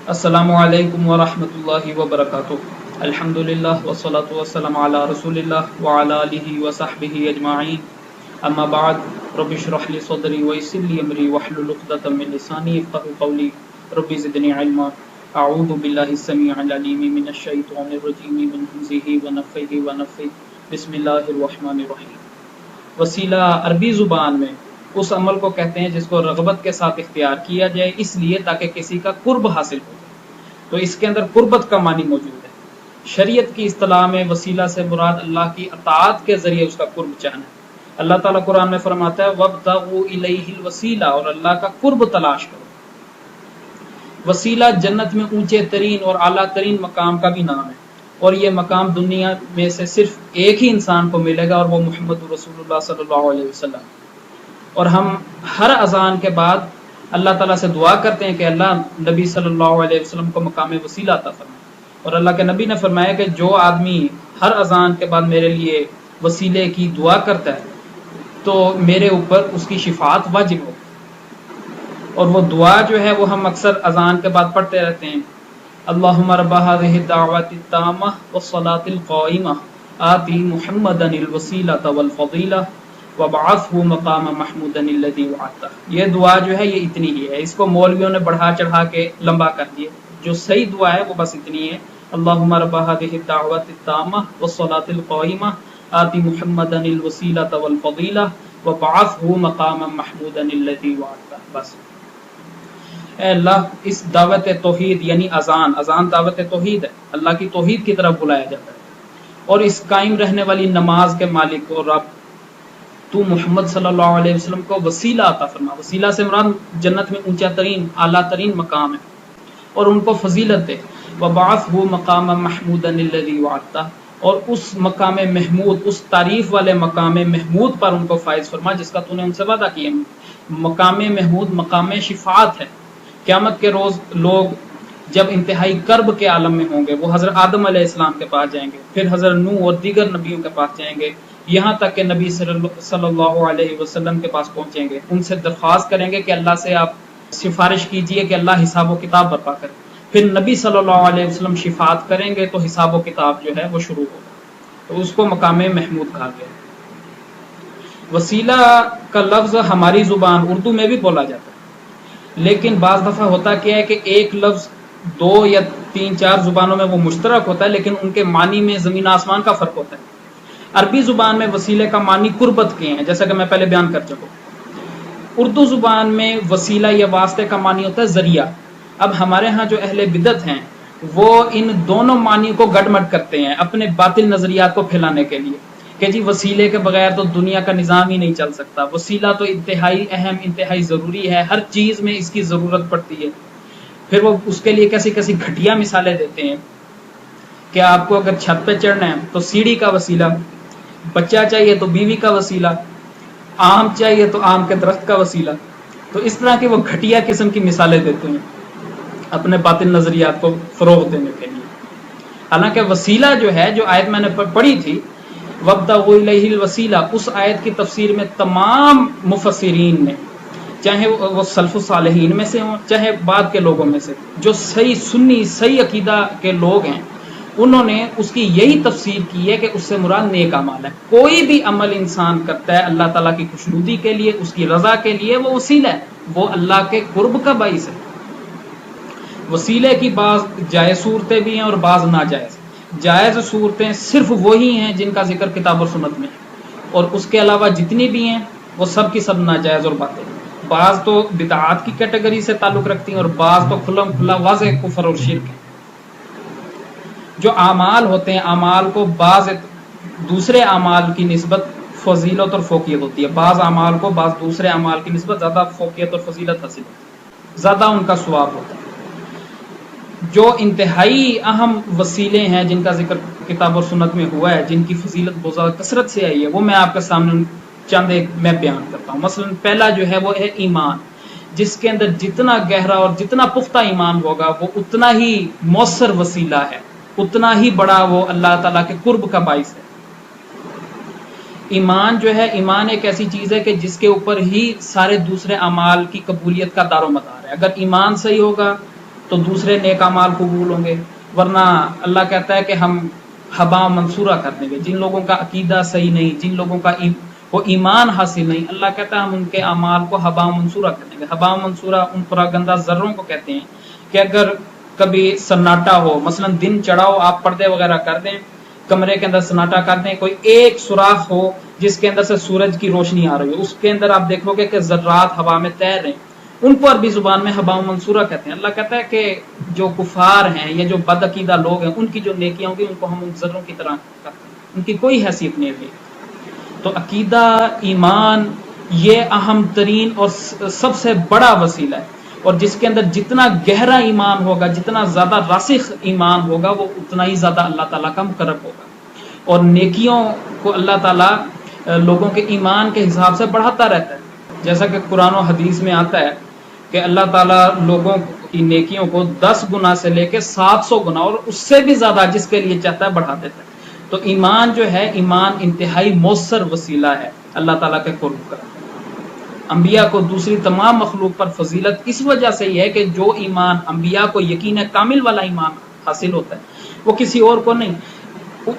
السلام علیکم ورحمۃ اللہ وبرکاتہ۔ الحمدللہ والصلاة والسلام علی رسول اللہ وعلی آلہ وصحبہ اجمعین، اما بعد، رب اشرح لی صدری ویسر لی امری واحلل عقدۃ من لسانی یفقهوا قولی، رب زدنی علما۔ اعوذ باللہ السمیع العلیم من الشیطان الرجیم من همزہ ونفخہ ونفثہ، بسم اللہ الرحمن الرحیم۔ وسیلہ عربی زبان میں اس عمل کو کہتے ہیں جس کو رغبت کے ساتھ اختیار کیا جائے، اس لیے تاکہ کسی کا قرب حاصل ہو جائے، تو اس کے اندر قربت کا معنی موجود ہے۔ شریعت کی اصطلاح میں وسیلہ سے مراد اللہ کی اطاعت کے ذریعے اس کا قرب چاہنا ہے۔ اللہ تعالیٰ قرآن میں فرماتا ہے وَابْتَغُوا إِلَيْهِ الْوَسِيلَةَ، اور اللہ کا قرب تلاش کرو۔ وسیلہ جنت میں اونچے ترین اور اعلیٰ ترین مقام کا بھی نام ہے، اور یہ مقام دنیا میں سے صرف ایک ہی انسان کو ملے گا، اور وہ محمد رسول اللہ صلی اللہ علیہ وسلم۔ اور ہم ہر اذان کے بعد اللہ تعالیٰ سے دعا کرتے ہیں کہ اللہ نبی صلی اللہ علیہ وسلم کو مقام وسیلہ عطا فرمائے، اور اللہ کے نبی نے فرمایا کہ جو آدمی ہر اذان کے بعد میرے لیے وسیلے کی دعا کرتا ہے تو میرے اوپر اس کی شفاعت واجب ہو۔ اور وہ دعا جو ہے وہ ہم اکثر اذان کے بعد پڑھتے رہتے ہیں، اللہم رب هذه الدعوة التامة والصلاة القائمة آتی محمدا الوسیلۃ والفضیلہ وابعثہ مقام محمودا الذی وعدتہ۔ یہ دعا جو ہے یہ اتنی ہی ہے، اس کو مولویوں نے بڑھا چڑھا کے لمبا کر دیا، جو صحیح دعا ہے وہ بس اتنی ہے، اللہم رب هذه الدعوة التامة والصلاة القائمة آتی محمدا الوسیلۃ والفضیلہ وابعثہ مقام محمودا الذی وعدتہ۔ بس اے اللہ، اس دعوت توحید یعنی اذان دعوت توحید ہے، اللہ کی توحید کی طرف بلایا جاتا ہے، اور اس قائم رہنے والی نماز کے مالک اور رب تو محمد صلی اللہ علیہ وسلم کو وسیلہ عطا فرما۔ وسیلہ سے مراد جنت میں اونچا ترین اعلیٰ ترین مقام ہے، اور ان کو فضیلت دے، وبعثہ مقام محمودا الذی وعدتہ، اور اس مقام محمود، اس تعریف والے مقام محمود پر ان کو فائز فرما جس کا تو نے ان سے وعدہ کیا۔ مقام محمود مقام شفاعت ہے۔ قیامت کے روز لوگ جب انتہائی کرب کے عالم میں ہوں گے، وہ حضرت آدم علیہ السلام کے پاس جائیں گے، پھر حضرت نوح اور دیگر نبیوں کے پاس جائیں گے، یہاں تک کہ نبی صلی اللہ علیہ وسلم کے پاس پہنچیں گے، ان سے درخواست کریں گے کہ اللہ سے آپ سفارش کیجئے کہ اللہ حساب و کتاب برپا کرے، پھر نبی صلی اللہ علیہ وسلم شفاعت کریں گے تو حساب و کتاب جو ہے وہ شروع ہوگا، تو اس کو مقام محمود کہا گیا۔ وسیلہ کا لفظ ہماری زبان اردو میں بھی بولا جاتا ہے، لیکن بعض دفعہ ہوتا کیا ہے کہ ایک لفظ دو یا تین چار زبانوں میں وہ مشترک ہوتا ہے، لیکن ان کے معنی میں زمین آسمان کا فرق ہوتا ہے۔ عربی زبان میں وسیلے کا معنی قربت کے ہیں، جیسا کہ میں پہلے بیان کر چکا۔ اردو زبان میں وسیلہ یا واسطے کا معنی ہوتا ہے ذریعہ۔ اب ہمارے ہاں جو اہل بدعت ہیں وہ ان دونوں معنی کو گڈمڈ کرتے ہیں اپنے باطل نظریات کو پھیلانے کے لیے، کہ جی وسیلے کے بغیر تو دنیا کا نظام ہی نہیں چل سکتا، وسیلہ تو انتہائی اہم، انتہائی ضروری ہے، ہر چیز میں اس کی ضرورت پڑتی ہے۔ پھر وہ اس کے لیے کیسی کیسی گھٹیا مثالیں دیتے ہیں کہ آپ کو اگر چھت پہ چڑھنا ہے تو سیڑھی کا وسیلہ، بچہ چاہیے تو بیوی کا وسیلہ، آم چاہیے تو آم کے درخت کا وسیلہ۔ تو اس طرح کی وہ گھٹیا قسم کی مثالیں دیتے ہیں اپنے باطل نظریات کو فروغ دینے کے لیے۔ حالانکہ وسیلہ جو ہے، جو آیت میں نے پڑھی تھی وَابْتَغُوا إِلَيْهِ الْوَسِيلَةَ، اس آیت کی تفسیر میں تمام مفسرین نے، چاہے وہ سلف صالحین میں سے ہوں چاہے بعد کے لوگوں میں سے، جو صحیح سنی صحیح عقیدہ کے لوگ ہیں، انہوں نے اس کی یہی تفسیر کی ہے کہ اس سے مراد نیک اعمال ہے۔ کوئی بھی عمل انسان کرتا ہے اللہ تعالیٰ کی خوشنودی کے لیے، اس کی رضا کے لیے، وہ وسیلہ ہے، وہ اللہ کے قرب کا باعث ہے۔ وسیلے کی بعض جائز صورتیں بھی ہیں اور بعض ناجائز۔ جائز صورتیں صرف وہی ہیں جن کا ذکر کتاب اور سنت میں ہے، اور اس کے علاوہ جتنی بھی ہیں وہ سب کی سب ناجائز اور باطل۔ بعض تو بدعات کی کیٹیگری سے تعلق رکھتی ہیں اور بعض تو کھلا کھلا واضح کفر اور شرک ہے۔ جو اعمال ہوتے ہیں، اعمال کو بعض دوسرے اعمال کی نسبت فضیلت اور فوقیت ہوتی ہے، بعض اعمال کو بعض دوسرے اعمال کی نسبت زیادہ فوقیت اور فضیلت حاصل ہوتی ہے، زیادہ ان کا ثواب ہوتا ہے۔ جو انتہائی اہم وسیلے ہیں جن کا ذکر کتاب اور سنت میں ہوا ہے، جن کی فضیلت بہت زیادہ کثرت سے آئی ہے، وہ میں آپ کے سامنے چند ایک میں بیان کرتا ہوں۔ مثلا پہلا جو ہے وہ ہے ایمان، جس کے اندر جتنا گہرا اور جتنا پختہ ایمان ہوگا وہ اتنا ہی مؤثر وسیلہ ہے، اتنا ہی بڑا وہ اللہ تعالیٰ کے قرب کا باعث ہے۔ ایمان جو ہے، ایمان ایک ایسی چیز ہے کہ جس کے اوپر ہی سارے دوسرے اعمال کی قبولیت کا دار و مدار ہے۔ اگر ایمان صحیح ہوگا تو دوسرے نیک اعمال قبول ہوں گے، ورنہ اللہ کہتا ہے کہ ہم ہبا منصورہ کر دیں گے جن لوگوں کا عقیدہ صحیح نہیں، جن لوگوں کا وہ ایمان حاصل نہیں، اللہ کہتا ہے ہم ان کے اعمال کو ہبا منصورہ کر دیں گے۔ ہبا منصورہ ان پراگندہ ذروں کو کہتے ہیں کہ اگر کبھی سناٹا ہو، مثلا دن چڑھا ہو، آپ پردے وغیرہ کر دیں، کمرے کے اندر سناٹا کر دیں، کوئی ایک سوراخ ہو جس کے اندر سے سورج کی روشنی آ رہی ہے، اس کے اندر آپ دیکھو گے کہ ذرات ہوا میں تیر رہے ہیں، ان کو عربی زبان میں ہبا منصورہ کہتے ہیں۔ اللہ کہتا ہے کہ جو کفار ہیں یا جو بد عقیدہ لوگ ہیں، ان کی جو نیکیاں ہوں گی ان کو ہم ان ذروں کی طرح کرتے ہیں، ان کی کوئی حیثیت نہیں ہوگی۔ تو عقیدہ، ایمان یہ اہم ترین اور سب سے بڑا وسیلہ ہے، اور جس کے اندر جتنا گہرا ایمان ہوگا، جتنا زیادہ راسخ ایمان ہوگا، وہ اتنا ہی زیادہ اللہ تعالیٰ کا مقرب ہوگا، اور نیکیوں کو اللہ تعالیٰ لوگوں کے ایمان کے حساب سے بڑھاتا رہتا ہے۔ جیسا کہ قرآن و حدیث میں آتا ہے کہ اللہ تعالیٰ لوگوں کی نیکیوں کو 10 گنا سے لے کے 700 گنا اور اس سے بھی زیادہ جس کے لیے چاہتا ہے بڑھا دیتا ہے۔ تو ایمان جو ہے، ایمان انتہائی مؤثر وسیلہ ہے اللہ تعالیٰ کے قرب کا۔ انبیاء کو دوسری تمام مخلوق پر فضیلت اس وجہ سے ہی ہے کہ جو ایمان انبیاء کو یقین کامل والا ایمان حاصل ہوتا ہے وہ کسی اور کو نہیں۔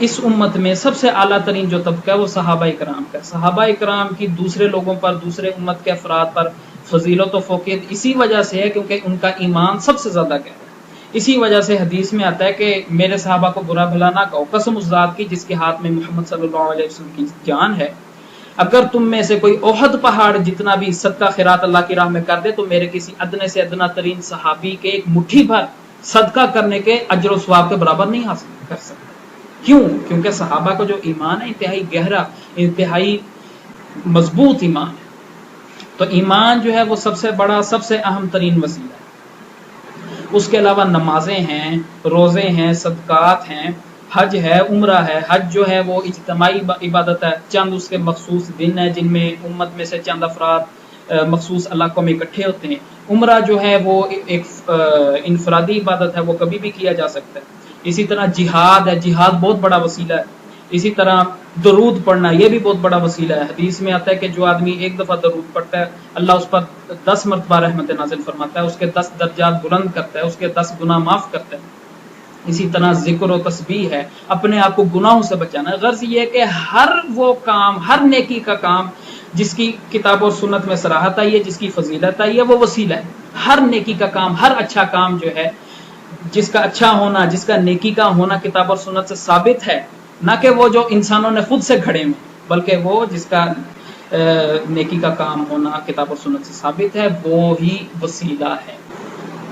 اس امت میں سب سے اعلیٰ ترین جو طبقہ ہے وہ صحابہ کرام کا۔ صحابہ کرام کی دوسرے لوگوں پر، دوسرے امت کے افراد پر فضیلت و فوقیت اسی وجہ سے ہے کیونکہ ان کا ایمان سب سے زیادہ گہرا ہے۔ اسی وجہ سے حدیث میں آتا ہے کہ میرے صحابہ کو برا بھلا نہ کہو، قسم اس ذات کی جس کے ہاتھ میں محمد صلی اللہ علیہ وسلم کی جان ہے، اگر تم میں سے کوئی احد پہاڑ جتنا بھی صدقہ خیرات اللہ کی راہ میں کر دے تو میرے کسی ادنے سے ادنا ترین صحابی کے ایک مٹھی بھر صدقہ کرنے کے اجر و ثواب کے برابر نہیں حاصل کر سکتا۔ کیوں؟ کیونکہ صحابہ کو جو ایمان ہے انتہائی گہرا، انتہائی مضبوط ایمان ہے۔ تو ایمان جو ہے وہ سب سے بڑا، سب سے اہم ترین وسیلہ ہے۔ اس کے علاوہ نمازیں ہیں، روزے ہیں، صدقات ہیں، حج ہے، عمرہ ہے۔ حج جو ہے وہ اجتماعی عبادت ہے، چند اس کے مخصوص دن ہیں جن میں امت میں سے چند افراد مخصوص علاقوں میں اکٹھے ہوتے ہیں۔ عمرہ جو ہے وہ ایک انفرادی عبادت ہے، وہ کبھی بھی کیا جا سکتا ہے۔ اسی طرح جہاد ہے، جہاد بہت بڑا وسیلہ ہے۔ اسی طرح درود پڑھنا یہ بھی بہت بڑا وسیلہ ہے۔ حدیث میں آتا ہے کہ جو آدمی ایک دفعہ درود پڑھتا ہے اللہ اس پر 10 مرتبہ رحمت نازل فرماتا ہے، اس کے 10 درجات بلند کرتا ہے، اس کے 10 گناہ معاف کرتا ہے۔ اسی طرح ذکر و تسبیح ہے، اپنے آپ کو گناہوں سے بچانا ہے۔ غرض یہ ہے کہ ہر وہ کام، ہر نیکی کا کام جس کی کتاب اور سنت میں صراحت آئی ہے، جس کی فضیلت آئی ہے، وہ وسیلہ ہے۔ ہر نیکی کا کام، ہر اچھا کام جو ہے، جس کا اچھا ہونا، جس کا نیکی کا ہونا کتاب اور سنت سے ثابت ہے، نہ کہ وہ جو انسانوں نے خود سے گھڑے میں، بلکہ وہ جس کا نیکی کا کام ہونا کتاب اور سنت سے ثابت ہے، وہ ہی وسیلہ ہے،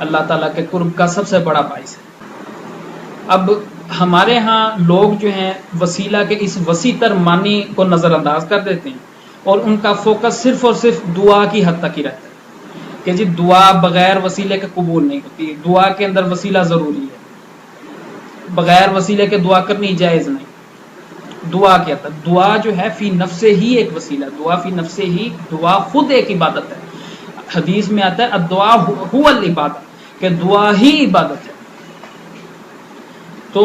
اللہ تعالیٰ کے قرب کا سب سے بڑا باعث ہے۔ اب ہمارے ہاں لوگ جو ہیں وسیلہ کے اس وسیع تر معنی کو نظر انداز کر دیتے ہیں، اور ان کا فوکس صرف اور صرف دعا کی حد تک ہی رہتا ہے کہ جی دعا بغیر وسیلے کے قبول نہیں ہوتی، دعا کے اندر وسیلہ ضروری ہے، بغیر وسیلے کے دعا کرنی جائز نہیں۔ دعا کیا تھا؟ دعا جو ہے فی نفس ہی ایک وسیلہ، دعا فی نفس ہی، دعا خود ایک عبادت ہے۔ حدیث میں آتا ہے الدعاء هو العبادہ، کہ دعا ہی عبادت ہے۔ تو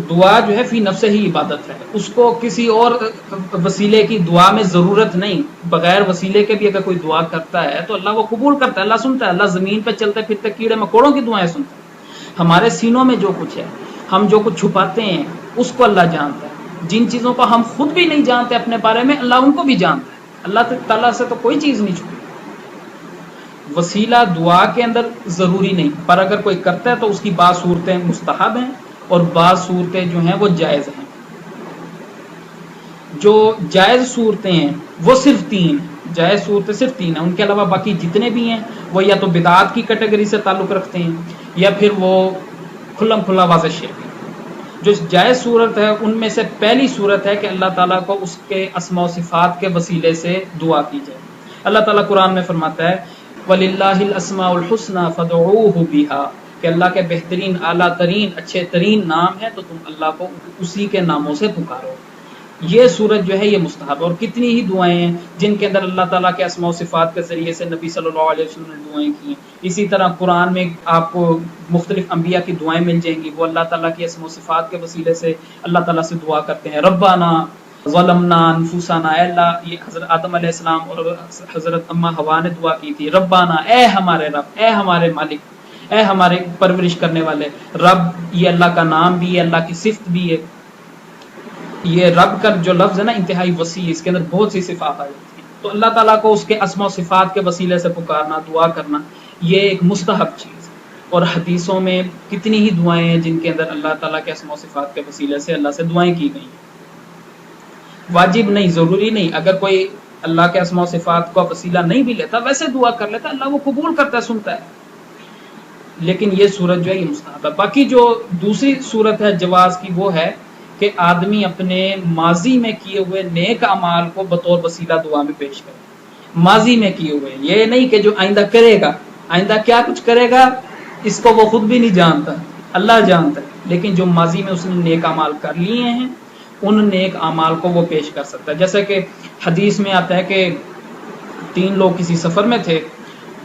دعا جو ہے فی نفس ہی عبادت ہے، اس کو کسی اور وسیلے کی دعا میں ضرورت نہیں۔ بغیر وسیلے کے بھی اگر کوئی دعا کرتا ہے تو اللہ وہ قبول کرتا ہے، اللہ سنتا ہے۔ اللہ زمین پہ چلتے پھرتے کیڑے مکوڑوں کی دعائیں سنتا ہے۔ ہمارے سینوں میں جو کچھ ہے، ہم جو کچھ چھپاتے ہیں، اس کو اللہ جانتا ہے۔ جن چیزوں کو ہم خود بھی نہیں جانتے اپنے بارے میں، اللہ ان کو بھی جانتا ہے۔ اللہ تعالیٰ سے تو کوئی چیز نہیں چھپی۔ وسیلہ دعا کے اندر ضروری نہیں، پر اگر کوئی کرتا ہے تو اس کی بعض صورتیں مستحب ہیں اور بعض صورتیں جو ہیں وہ جائز ہیں۔ جو جائز صورتیں ہیں وہ صرف 3 ہیں، جائز صورتیں صرف 3 ہیں، ان کے علاوہ باقی جتنے بھی ہیں وہ یا تو بدعات کی کیٹیگری سے تعلق رکھتے ہیں یا پھر وہ کھلم کھلا واضح شرک ہے۔ جو جائز صورت ہے ان میں سے پہلی صورت ہے کہ اللہ تعالیٰ کو اس کے اسماء و صفات کے وسیلے سے دعا کی جائے۔ اللہ تعالیٰ قرآن میں فرماتا ہے وَلِلَّهِ الْأَسْمَاءُ الْحُسْنَى فَادْعُوهُ بِهَا، کہ اللہ کے بہترین، اعلیٰ ترین، اچھے ترین نام ہے تو تم اللہ کو اسی کے ناموں سے پکارو۔ یہ صورت جو ہے یہ مستحب، اور کتنی ہی دعائیں ہیں جن کے اندر اللہ تعالیٰ کے اسماء و صفات کے ذریعے سے نبی صلی اللہ علیہ وسلم نے دعائیں کی ہیں۔ اسی طرح قرآن میں آپ کو مختلف انبیاء کی دعائیں مل جائیں گی، وہ اللہ تعالیٰ کی اسماء و صفات کے وسیلے سے اللہ تعالیٰ سے دعا کرتے ہیں۔ ربنا ظلمنا انفسنا، اے اللہ، یہ حضرت آدم علیہ السلام اور حضرت اماں حوا نے دعا کی تھی۔ ربنا، اے ہمارے رب، اے ہمارے مالک، اے ہمارے پرورش کرنے والے رب، یہ اللہ کا نام بھی ہے، اللہ کی صفت بھی ہے. یہ رب کا جو لفظ ہے نا انتہائی وسیع، اس کے اندر بہت سی صفات آ جاتی ہیں. تو اللہ تعالیٰ کو اس کے اسما و صفات کے وسیلے سے پکارنا، دعا کرنا، یہ ایک مستحب چیز ہے. اور حدیثوں میں کتنی ہی دعائیں ہیں جن کے اندر اللہ تعالیٰ کے اسما و صفات کے وسیلے سے اللہ سے دعائیں کی گئی ہیں. واجب نہیں، ضروری نہیں. اگر کوئی اللہ کے اسما و صفات کا وسیلہ نہیں بھی لیتا، ویسے دعا کر لیتا، اللہ وہ قبول کرتا ہے، سنتا ہے. لیکن یہ صورت جو ہے یہ مستحب ہے. باقی جو دوسری صورت ہے جواز کی، وہ ہے کہ آدمی اپنے ماضی میں کیے ہوئے نیک اعمال کو بطور وسیلہ دعا میں پیش کرے. ماضی میں کیے ہوئے، یہ نہیں کہ جو آئندہ کرے گا. آئندہ کیا کچھ کرے گا اس کو وہ خود بھی نہیں جانتا، اللہ جانتا ہے. لیکن جو ماضی میں اس نے نیک اعمال کر لیے ہیں، ان نیک اعمال کو وہ پیش کر سکتا ہے. جیسے کہ حدیث میں آتا ہے کہ 3 لوگ کسی سفر میں تھے،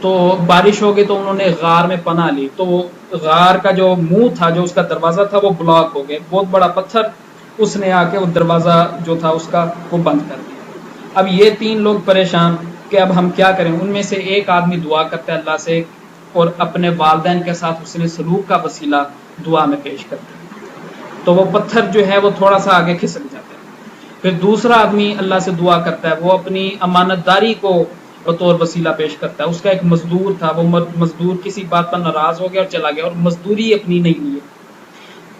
تو بارش ہو گئی تو انہوں نے غار میں پناہ لی. تو غار کا جو منہ تھا، جو اس کا دروازہ تھا، وہ بلاک ہو گیا. بہت بڑا پتھر اس نے آ کے وہ دروازہ جو تھا اس کا وہ بند کر دیا. اب یہ 3 لوگ پریشان کہ اب ہم کیا کریں. ان میں سے ایک آدمی دعا کرتا ہے اللہ سے اور اپنے والدین کے ساتھ اس نے سلوک کا وسیلہ دعا میں پیش کرتا ہے، تو وہ پتھر جو ہے وہ تھوڑا سا آگے کھسک جاتا ہے. پھر دوسرا آدمی اللہ سے دعا کرتا ہے، وہ اپنی امانت داری کو بطور وسیلہ پیش کرتا ہے. اس کا ایک مزدور تھا، وہ مزدور کسی بات پر ناراض ہو گیا اور چلا گیا اور مزدوری اپنی نہیں لی.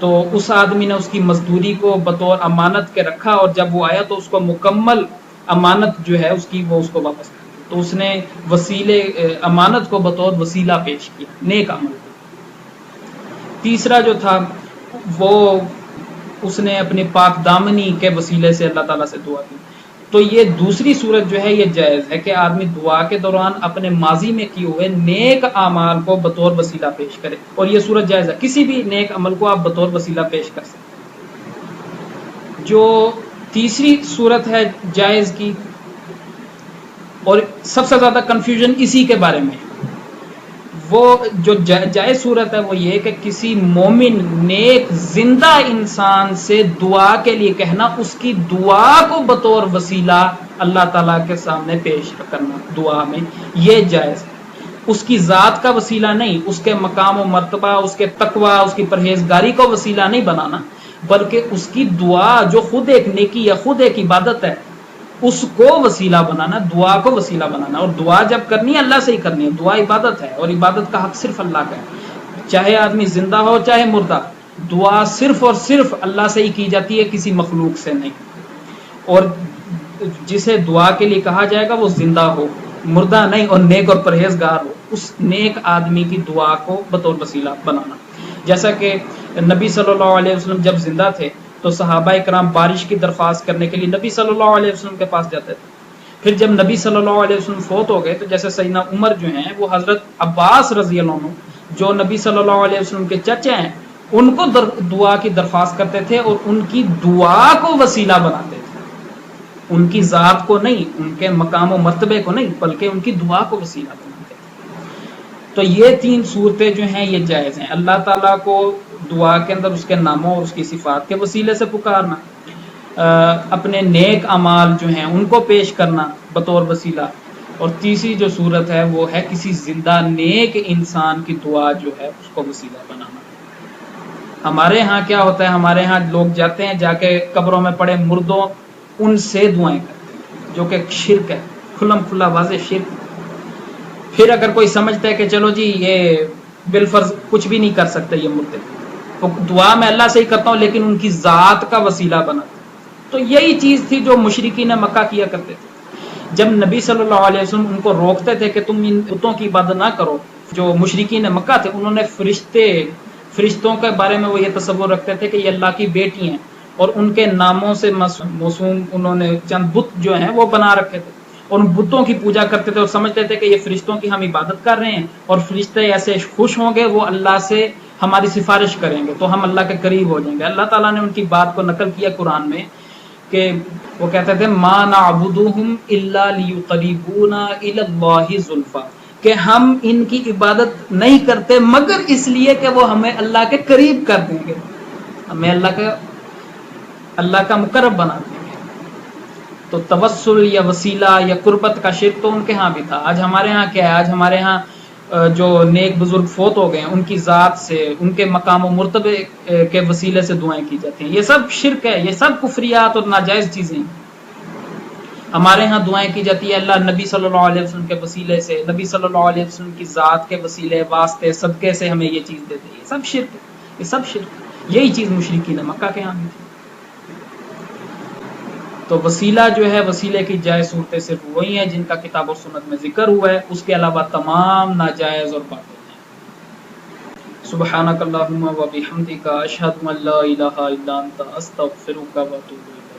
تو اس آدمی نے اس کی مزدوری کو بطور امانت کے رکھا، اور جب وہ آیا تو اس کو مکمل امانت جو ہے اس کی وہ اس کو واپس کر دی. تو اس نے وسیلے امانت کو بطور وسیلہ پیش کیا، نیک عمل. تیسرا جو تھا وہ اس نے اپنی پاک دامنی کے وسیلے سے اللہ تعالیٰ سے دعا کی. تو یہ دوسری صورت جو ہے یہ جائز ہے کہ آدمی دعا کے دوران اپنے ماضی میں کیے ہوئے نیک اعمال کو بطور وسیلہ پیش کرے، اور یہ صورت جائز ہے. کسی بھی نیک عمل کو آپ بطور وسیلہ پیش کر سکتے. جو تیسری صورت ہے جائز کی، اور سب سے زیادہ کنفیوژن اسی کے بارے میں، وہ جو جائز صورت ہے وہ یہ کہ کسی مومن نیک زندہ انسان سے دعا کے لیے کہنا، اس کی دعا کو بطور وسیلہ اللہ تعالیٰ کے سامنے پیش کرنا دعا میں، یہ جائز ہے. اس کی ذات کا وسیلہ نہیں، اس کے مقام و مرتبہ، اس کے تقوی، اس کی پرہیزگاری کو وسیلہ نہیں بنانا، بلکہ اس کی دعا جو خود ایک نیکی یا خود ایک عبادت ہے اس کو وسیلہ بنانا، دعا کو وسیلہ بنانا. اور دعا جب کرنی ہے اللہ سے ہی کرنی ہے. دعا عبادت ہے اور عبادت کا حق صرف اللہ کا ہے، چاہے آدمی زندہ ہو چاہے مردہ. دعا صرف اور صرف اللہ سے ہی کی جاتی ہے، کسی مخلوق سے نہیں. اور جسے دعا کے لیے کہا جائے گا وہ زندہ ہو، مردہ نہیں، اور نیک اور پرہیزگار ہو. اس نیک آدمی کی دعا کو بطور وسیلہ بنانا. جیسا کہ نبی صلی اللہ علیہ وسلم جب زندہ تھے تو صحابہ اکرام بارش کی درخواست کرنے کے لیے نبی صلی اللہ علیہ وسلم کے پاس جاتے تھے. پھر جب نبی صلی اللہ علیہ وسلم فوت ہو گئے تو جیسے سیدنا عمر جو ہیں وہ حضرت عباس رضی اللہ عنہ جو نبی صلی اللہ علیہ وسلم کے چچے ہیں ان کو دعا کی درخواست کرتے تھے اور ان کی دعا کو وسیلہ بناتے تھے. ان کی ذات کو نہیں، ان کے مقام و مرتبے کو نہیں، بلکہ ان کی دعا کو وسیلہ بناتے تھے. تو یہ 3 صورتیں جو ہیں یہ جائز ہیں. اللہ تعالیٰ کو دعا کے اندر اس کے ناموں اور اس کی صفات کے وسیلے سے پکارنا، اپنے نیک اعمال جو ہیں ان کو پیش کرنا بطور وسیلہ، اور تیسری جو صورت ہے وہ ہے کسی زندہ نیک انسان کی دعا جو ہے اس کو وسیلہ بنانا. ہمارے ہاں کیا ہوتا ہے، ہمارے ہاں لوگ جاتے ہیں، جا کے قبروں میں پڑے مردوں ان سے دعائیں کرتے ہیں، جو کہ شرک ہے، کھلم کھلا واضح شرک. پھر اگر کوئی سمجھتا ہے کہ چلو جی یہ بالفرض کچھ بھی نہیں کر سکتے یہ مردے، تو دعا میں اللہ سے ہی کرتا ہوں لیکن ان کی ذات کا وسیلہ بناتا. تو یہی چیز تھی جو مشرکین مکہ کیا کرتے تھے. جب نبی صلی اللہ علیہ وسلم ان کو روکتے تھے کہ تم ان بتوں کی عبادت نہ کرو، جو مشرکین مکہ تھے انہوں نے فرشتوں کے بارے میں وہ یہ تصور رکھتے تھے کہ یہ اللہ کی بیٹی ہیں، اور ان کے ناموں سے موسوم انہوں نے چند بت جو ہیں وہ بنا رکھے تھے، اور ان بتوں کی پوجا کرتے تھے اور سمجھتے تھے کہ یہ فرشتوں کی ہم عبادت کر رہے ہیں اور فرشتے ایسے خوش ہوں گے، وہ اللہ سے ہماری سفارش کریں گے تو ہم اللہ کے قریب ہو جائیں گے. اللہ تعالیٰ نے ان کی بات کو نقل کیا قرآن میں کہ وہ کہتے تھے ما نعبدهم الا ليقربونا الى الله زلفى، کہ ہم ان کی عبادت نہیں کرتے مگر اس لیے کہ وہ ہمیں اللہ کے قریب کر دیں گے، ہمیں اللہ کا مقرب بنا دیں گے. تو توسل یا وسیلہ یا قربت کا شرک تو ان کے ہاں بھی تھا. آج ہمارے ہاں کیا ہے، آج ہمارے ہاں جو نیک بزرگ فوت ہو گئے ہیں ان کی ذات سے، ان کے مقام و مرتبے کے وسیلے سے دعائیں کی جاتی ہیں، یہ سب شرک ہے، یہ سب کفریات اور ناجائز چیزیں ہیں۔ ہمارے ہاں دعائیں کی جاتی ہے اللہ نبی صلی اللہ علیہ وسلم کے وسیلے سے، نبی صلی اللہ علیہ وسلم کی ذات کے وسیلے واسطے صدقے سے ہمیں یہ چیز دیتے ہیں، یہ سب شرک ہے، یہ سب شرک ہے۔ یہی چیز مشرکین مکہ کے ہاں بھی تھی۔ تو وسیلہ جو ہے، وسیلے کی جائز صورتیں صرف وہی ہیں جن کا کتاب و سنت میں ذکر ہوا ہے، اس کے علاوہ تمام ناجائز اور باطل ہیں۔ سبحانک اللہم و بحمدک اشہد ان لا الہ الا انت استغفرک و اتوب الیک۔